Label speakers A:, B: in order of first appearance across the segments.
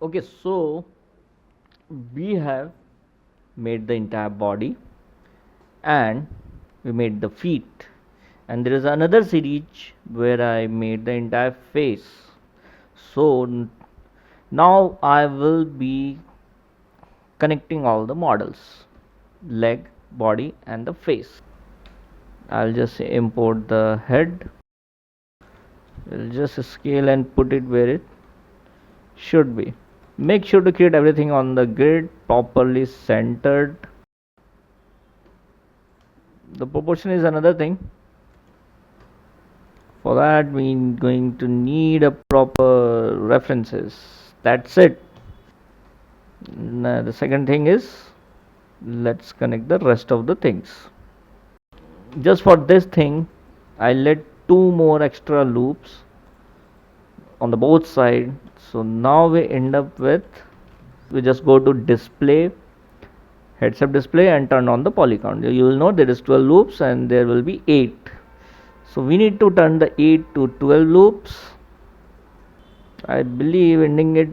A: Okay, so we have made the entire body and we made the feet, and there is another series where I made the entire face. So now I will be connecting all the models, leg, body and the face. I'll just import the head. We'll just scale and put it where it should be. Make sure to create everything on the grid properly centered. The proportion is another thing. For that we're going to need a proper references. That's it. Now, the second thing is, let's connect the rest of the things. Just for this thing I let two more extra loops on the both side. So now we end up with, we just go to display, heads up display, and turn on the poly count. You will know there is 12 loops and there will be 8. So we need to turn the 8 to 12 loops. I believe ending it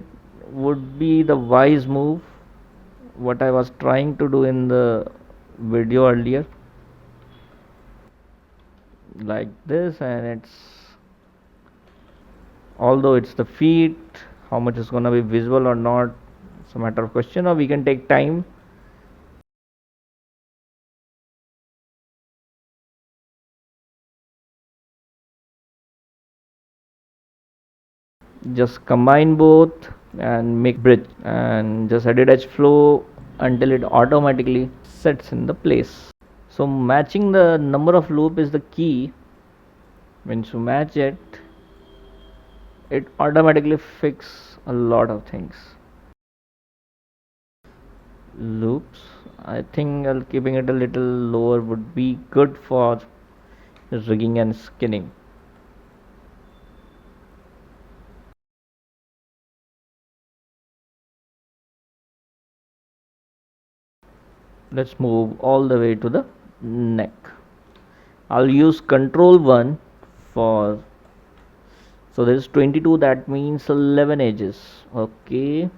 A: would be the wise move, what I was trying to do in the video earlier, like this. And it's, although it's the feet, how much is going to be visible or not, it's a matter of question, or we can take time. Just combine both and make bridge, and just edit edge flow until it automatically sets in the place. So matching the number of loop is the key. When you match it, it automatically fix a lot of things. Loops, I think keeping it a little lower would be good for rigging and skinning. Let's move all the way to the neck. I'll use control 1 for, so there is 22, that means 11 edges. Okay,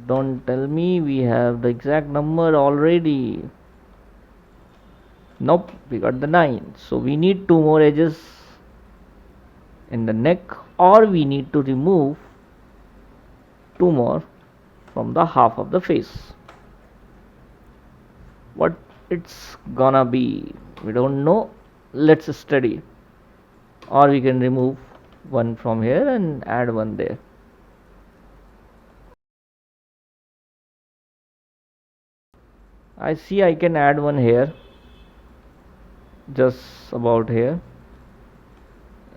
A: don't tell me we have the exact number already. Nope, we got the 9. So we need 2 more edges in the neck, or we need to remove 2 more from the half of the face. What it's gonna be, we don't know. Let's study. Or we can remove one from here and add one there. I see I can add one here, just about here.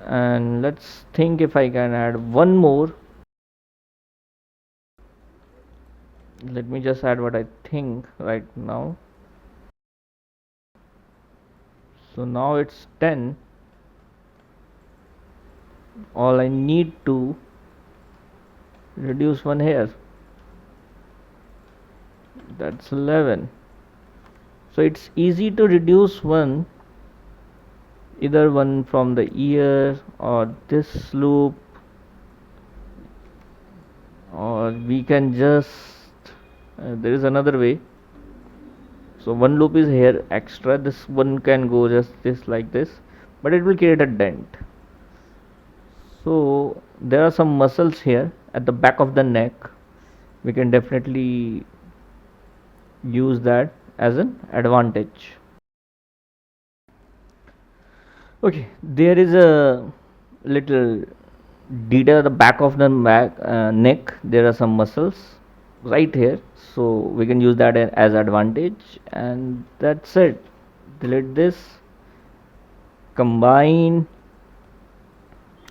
A: And let's think if I can add one more. Let me just add what I think right now. So now it's 10. All I need to reduce one here, that's 11. So it's easy to reduce one, either one from the ear or this loop, or we can just there is another way. So one loop is here extra, this one can go just this, like this, but it will create a dent. So there are some muscles here at the back of the neck, we can definitely use that as an advantage. Okay, there is a little detail at the back of the neck. There are some muscles right here, so we can use that as advantage. And that's it. Delete this, combine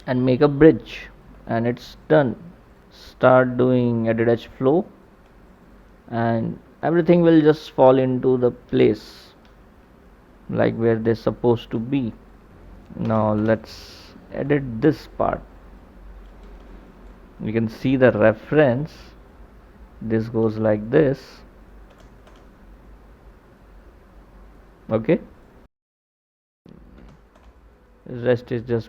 A: and make a bridge, and it's done. Start doing edit edge flow and everything will just fall into the place like where they're supposed to be. Now let's edit this part. You can see the reference, this goes like this. Okay, rest is just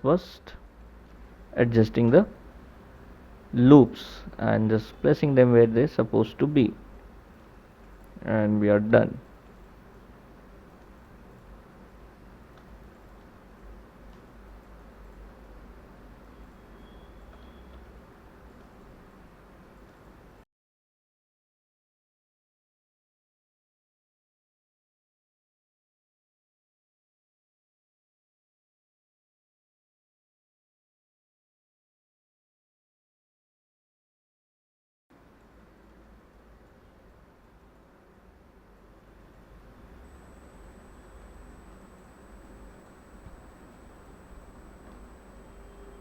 A: adjusting the loops and just placing them where they're supposed to be, and we are done.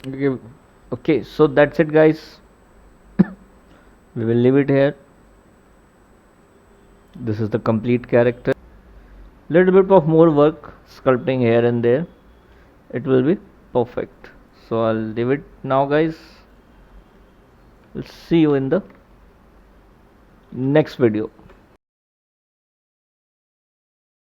A: Okay, okay, so that's it, guys. We will leave it here. This is the complete character. Little bit of more work sculpting here and there. It will be perfect. So I'll leave it now, guys. We'll see you in the next video.